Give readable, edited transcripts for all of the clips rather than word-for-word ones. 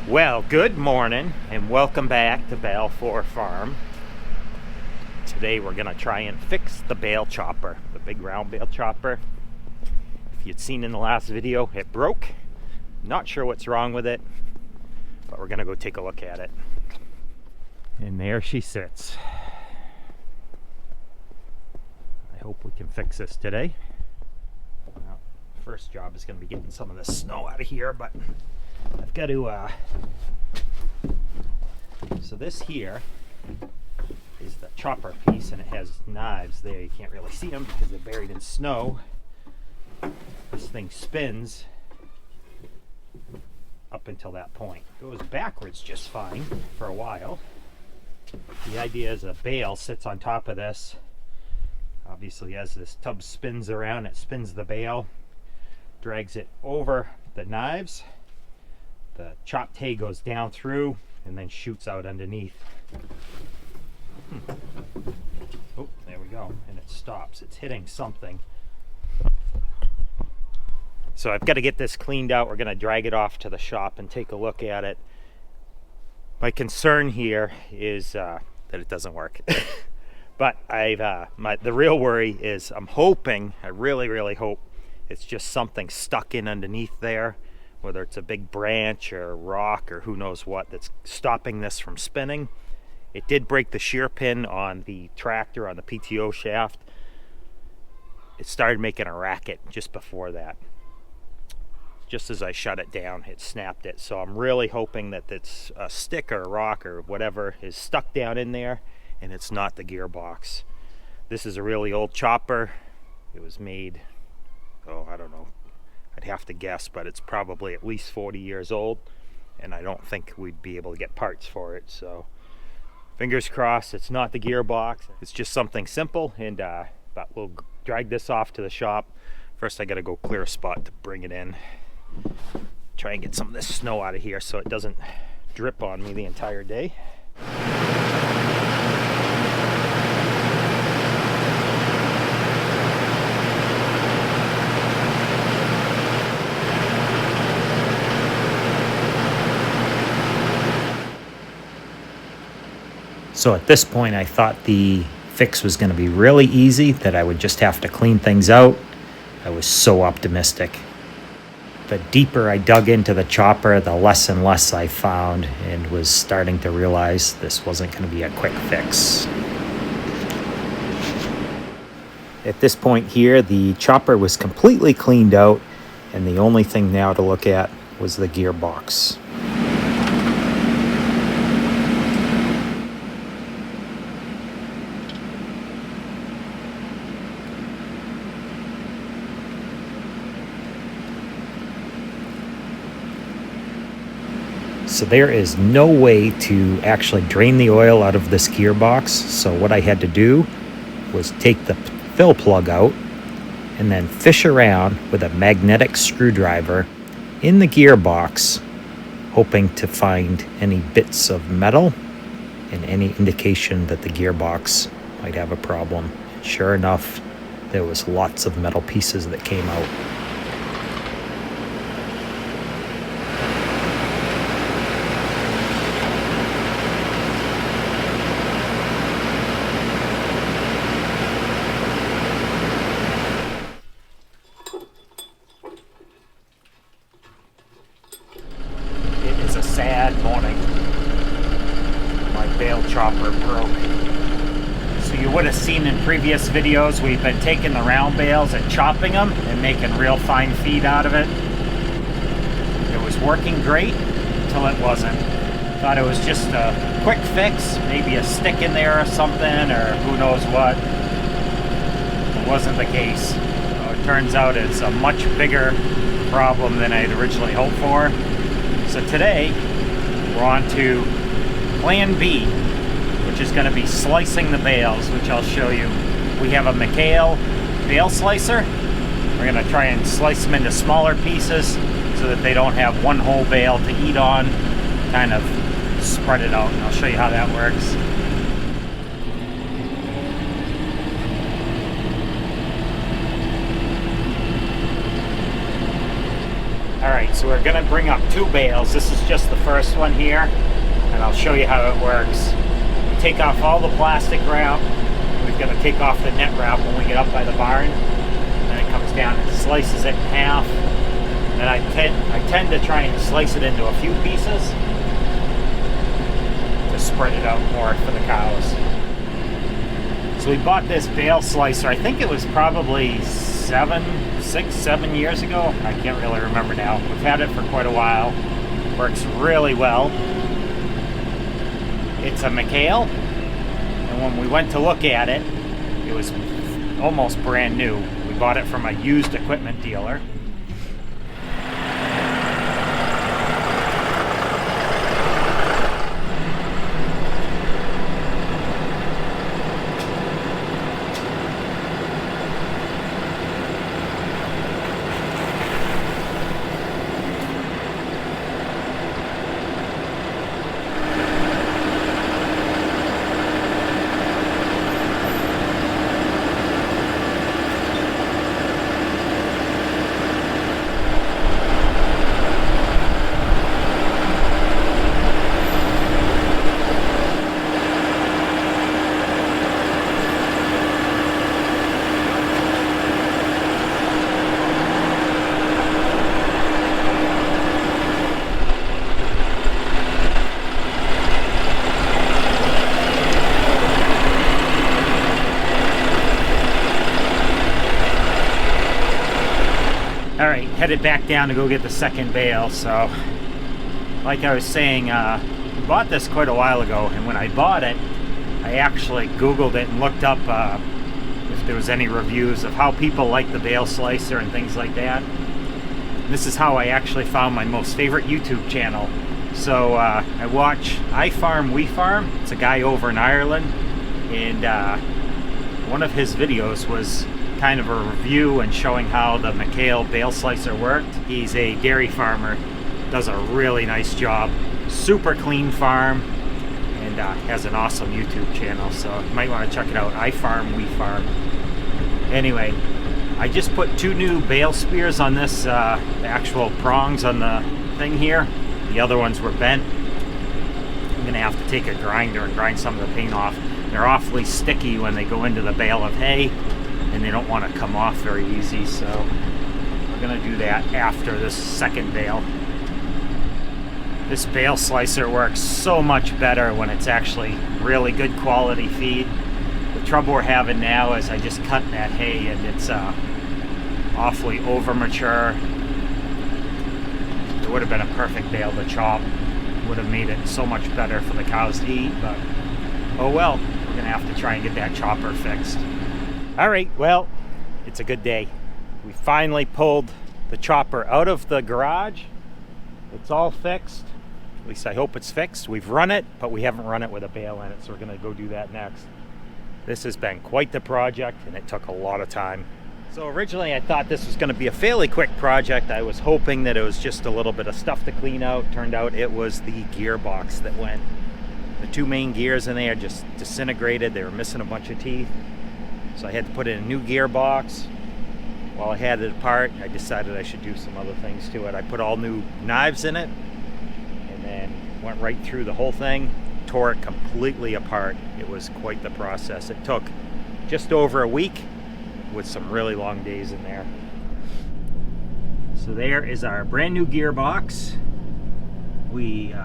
Well, good morning and welcome back to Balfour Farm. Today we're going to try and fix the bale chopper, the big round bale chopper. If you'd seen in the last video, it broke. Not sure what's wrong with it, but we're going to go take a look at it. And there she sits. I hope we can fix this today. Well, first job is going to be getting some of the snow out of here, but I've got to, so this here is the chopper piece, and it has knives there. You can't really see them because they're buried in snow. This thing spins up until that point. It goes backwards just fine for a while. The idea is a bale sits on top of this. Obviously, as this tub spins around, it spins the bale, drags it over the knives. The chopped hay goes down through and then shoots out underneath. Oh, there we go. And it stops. It's hitting something. So I've got to get this cleaned out. We're going to drag it off to the shop and take a look at it. My concern here is that it doesn't work. But the real worry is I really hope it's just something stuck in underneath there, whether it's a big branch or a rock or who knows what that's stopping this from spinning. It did break the shear pin on the tractor on the PTO shaft. It started making a racket just before that. Just as I shut it down, it snapped it. So I'm really hoping that it's a stick or a rock or whatever is stuck down in there and it's not the gearbox. This is a really old chopper. It was made, I don't know, I'd have to guess, but it's probably at least 40 years old, and I don't think we'd be able to get parts for it. So fingers crossed it's not the gearbox. It's just something simple, and but we'll drag this off to the shop. First I gotta go clear a spot to bring it in. Try and get some of this snow out of here so it doesn't drip on me the entire day. So at this point, I thought the fix was going to be really easy, that I would just have to clean things out. I was so optimistic. The deeper I dug into the chopper, the less and less I found, and was starting to realize this wasn't going to be a quick fix. At this point here, the chopper was completely cleaned out, and the only thing now to look at was the gearbox. So there is no way to actually drain the oil out of this gearbox. So what I had to do was take the fill plug out and then fish around with a magnetic screwdriver in the gearbox, hoping to find any bits of metal and any indication that the gearbox might have a problem. Sure enough, there was lots of metal pieces that came out. Sad morning. My bale chopper broke. So you would have seen in previous videos we've been taking the round bales and chopping them and making real fine feed out of it. It was working great until it wasn't. Thought it was just a quick fix, maybe a stick in there or something, or who knows what. It wasn't the case. So it turns out it's a much bigger problem than I'd originally hoped for. So today, we're on to plan B, which is going to be slicing the bales, which I'll show you. We have a McHale bale slicer. We're going to try and slice them into smaller pieces so that they don't have one whole bale to eat on. Kind of spread it out, and I'll show you how that works. Alright, so we're going to bring up 2 bales. This is just the first one here, and I'll show you how it works. We take off all the plastic wrap. We've got to take off the net wrap when we get up by the barn. Then it comes down and slices it in half. And I tend to try and slice it into a few pieces to spread it out more for the cows. So we bought this bale slicer. I think it was probably 6, 7 years ago. I can't really remember now. We've had it for quite a while. Works really well. It's a McHale, and when we went to look at it, it was almost brand new. We bought it from a used equipment dealer. Alright, headed back down to go get the second bale. So, like I was saying, we bought this quite a while ago, and when I bought it, I actually Googled it and looked up if there was any reviews of how people like the bale slicer and things like that. And this is how I actually found my most favorite YouTube channel. So, I watch iFarm, We Farm. It's a guy over in Ireland, and one of his videos was kind of a review and showing how the McHale bale slicer worked. He's a dairy farmer, does a really nice job, super clean farm, and has an awesome YouTube channel, so you might want to check it out. iFarm, We Farm. Anyway, I just put 2 new bale spears on this, the actual prongs on the thing here. The other ones were bent. I'm gonna have to take a grinder and grind some of the paint off. They're awfully sticky when they go into the bale of hay, and they don't want to come off very easy, so we're going to do that after this second bale. This bale slicer works so much better when it's actually really good quality feed. The trouble we're having now is I just cut that hay and it's awfully over mature. It would have been a perfect bale to chop. Would have made it so much better for the cows to eat, but oh well, we're going to have to try and get that chopper fixed. Alright, well, it's a good day. We finally pulled the chopper out of the garage. It's all fixed. At least I hope it's fixed. We've run it, but we haven't run it with a bale in it, so we're going to go do that next. This has been quite the project, and it took a lot of time. So originally I thought this was going to be a fairly quick project. I was hoping that it was just a little bit of stuff to clean out. Turned out it was the gearbox that went. The 2 main gears in there just disintegrated. They were missing a bunch of teeth. So I had to put in a new gearbox. While I had it apart, I decided I should do some other things to it. I put all new knives in it, and then went right through the whole thing, tore it completely apart. It was quite the process. It took just over a week with some really long days in there. So there is our brand new gearbox. We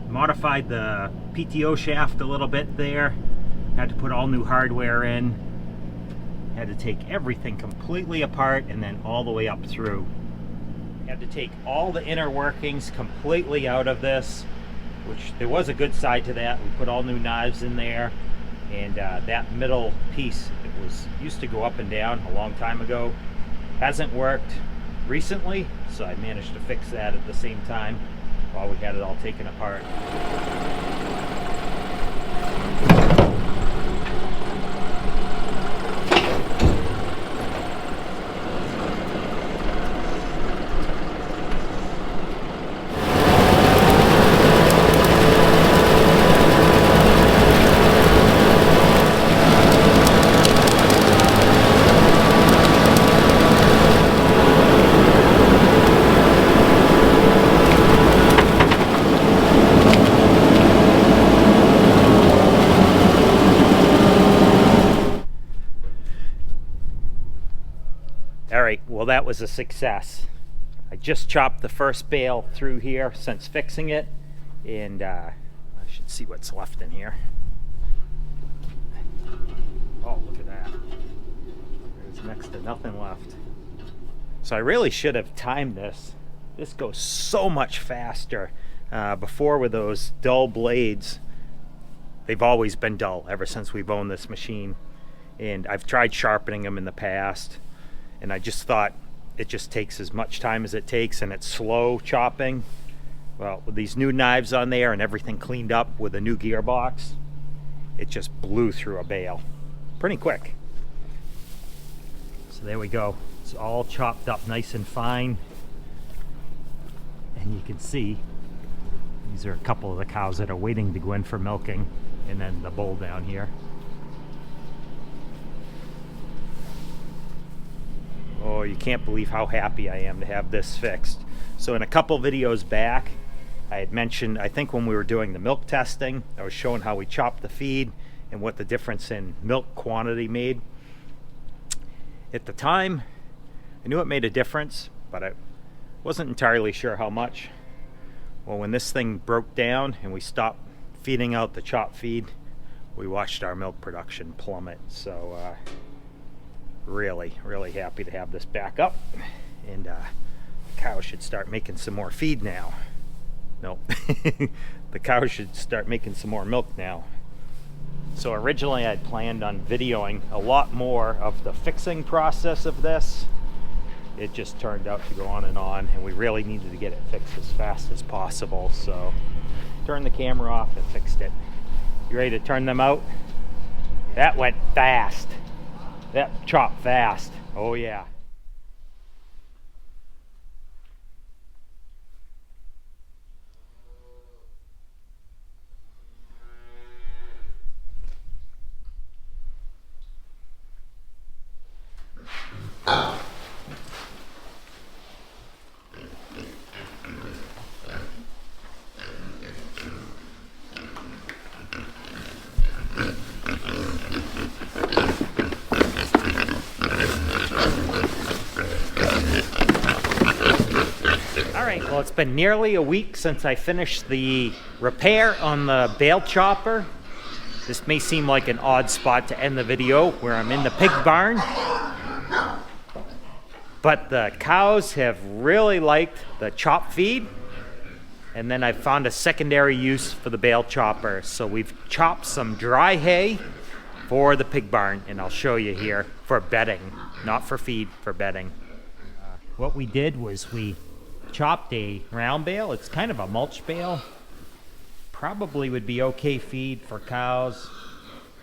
modified the PTO shaft a little bit there. Had to put all new hardware in. Had to take everything completely apart and then all the way up through. Had to take all the inner workings completely out of this, which there was a good side to that. We put all new knives in there, and that middle piece, it was used to go up and down a long time ago. Hasn't worked recently, so I managed to fix that at the same time while we had it all taken apart. well, that was a success. I just chopped the first bale through here since fixing it, and I should see what's left in here. Oh, look at that. There's next to nothing left. So I really should have timed this. This goes so much faster. Before, with those dull blades, they've always been dull ever since we've owned this machine. And I've tried sharpening them in the past, and I just thought it just takes as much time as it takes, and it's slow chopping. Well, with these new knives on there and everything cleaned up with a new gearbox, it just blew through a bale pretty quick. So there we go. It's all chopped up nice and fine. And you can see these are a couple of the cows that are waiting to go in for milking, and then the bull down here. Oh, you can't believe how happy I am to have this fixed. So in a couple videos back, I had mentioned, I think when we were doing the milk testing, I was showing how we chopped the feed and what the difference in milk quantity made. At the time, I knew it made a difference, but I wasn't entirely sure how much. Well, when this thing broke down and we stopped feeding out the chop feed, we watched our milk production plummet. So really happy to have this back up, and the cows should start making some more feed now. Nope. The cows should start making some more milk now. So originally I'd planned on videoing a lot more of the fixing process of this. It just turned out to go on, and we really needed to get it fixed as fast as possible. So turned the camera off and fixed it. You ready to turn them out? That went fast. That chopped fast. Oh yeah. Well, it's been nearly a week since I finished the repair on the bale chopper. This may seem like an odd spot to end the video, where I'm in the pig barn. But the cows have really liked the chop feed. And then I found a secondary use for the bale chopper. So we've chopped some dry hay for the pig barn, and I'll show you here, for bedding, not for feed, for bedding. What we did was we chopped a round bale. It's kind of a mulch bale. Probably would be okay feed for cows,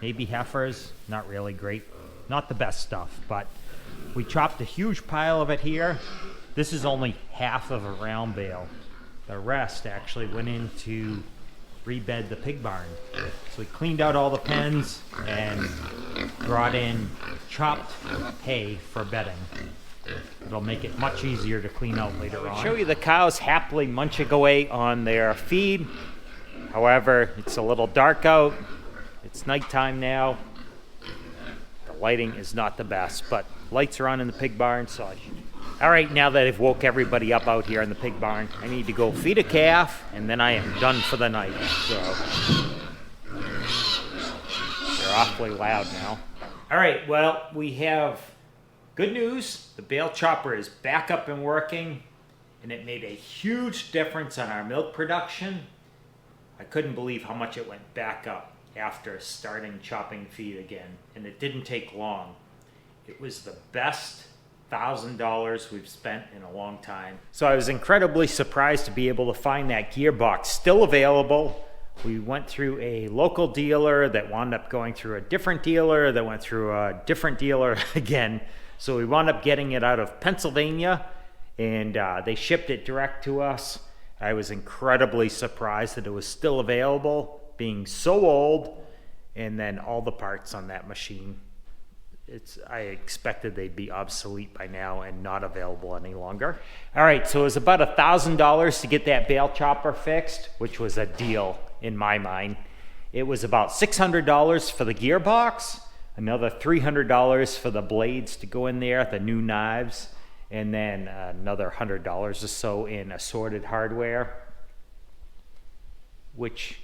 maybe heifers. Not really great, not the best stuff, but we chopped a huge pile of it here. This is only half of a round bale. The rest actually went in to rebed the pig barn. So we cleaned out all the pens and brought in chopped hay for bedding. It'll make it much easier to clean out later on. I'll show you the cows happily munching away on their feed. However, it's a little dark out. It's nighttime now. The lighting is not the best, but lights are on in the pig barn, so all right, now that I've woke everybody up out here in the pig barn, I need to go feed a calf, and then I am done for the night. So they're awfully loud now. All right, well, we have good news. The bale chopper is back up and working, and it made a huge difference on our milk production. I couldn't believe how much it went back up after starting chopping feed again, and it didn't take long. It was the best $1,000 we've spent in a long time. So I was incredibly surprised to be able to find that gearbox still available. We went through a local dealer that wound up going through a different dealer that went through a different dealer again. So we wound up getting it out of Pennsylvania, and they shipped it direct to us. I was incredibly surprised that it was still available, being so old, and then all the parts on that machine. I expected they'd be obsolete by now and not available any longer. All right, so it was about $1,000 to get that bale chopper fixed, which was a deal in my mind. It was about $600 for the gearbox, another $300 for the blades to go in there, the new knives, and then another $100 or so in assorted hardware, which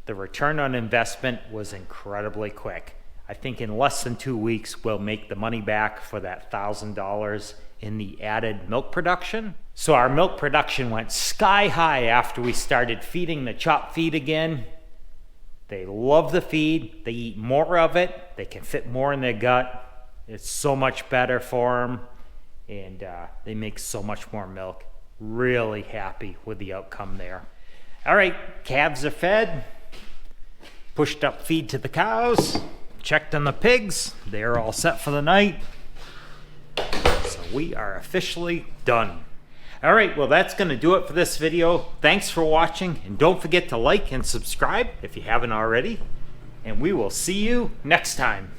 the return on investment was incredibly quick. I think in less than 2 weeks, we'll make the money back for that $1,000 in the added milk production. So our milk production went sky high after we started feeding the chop feed again. They love the feed. They eat more of it. They can fit more in their gut. It's so much better for them. And they make so much more milk. Really happy with the outcome there. All right, calves are fed. Pushed up feed to the cows. Checked on the pigs. They're all set for the night. So we are officially done. All right, well, that's going to do it for this video. Thanks for watching, and don't forget to like and subscribe if you haven't already. And we will see you next time.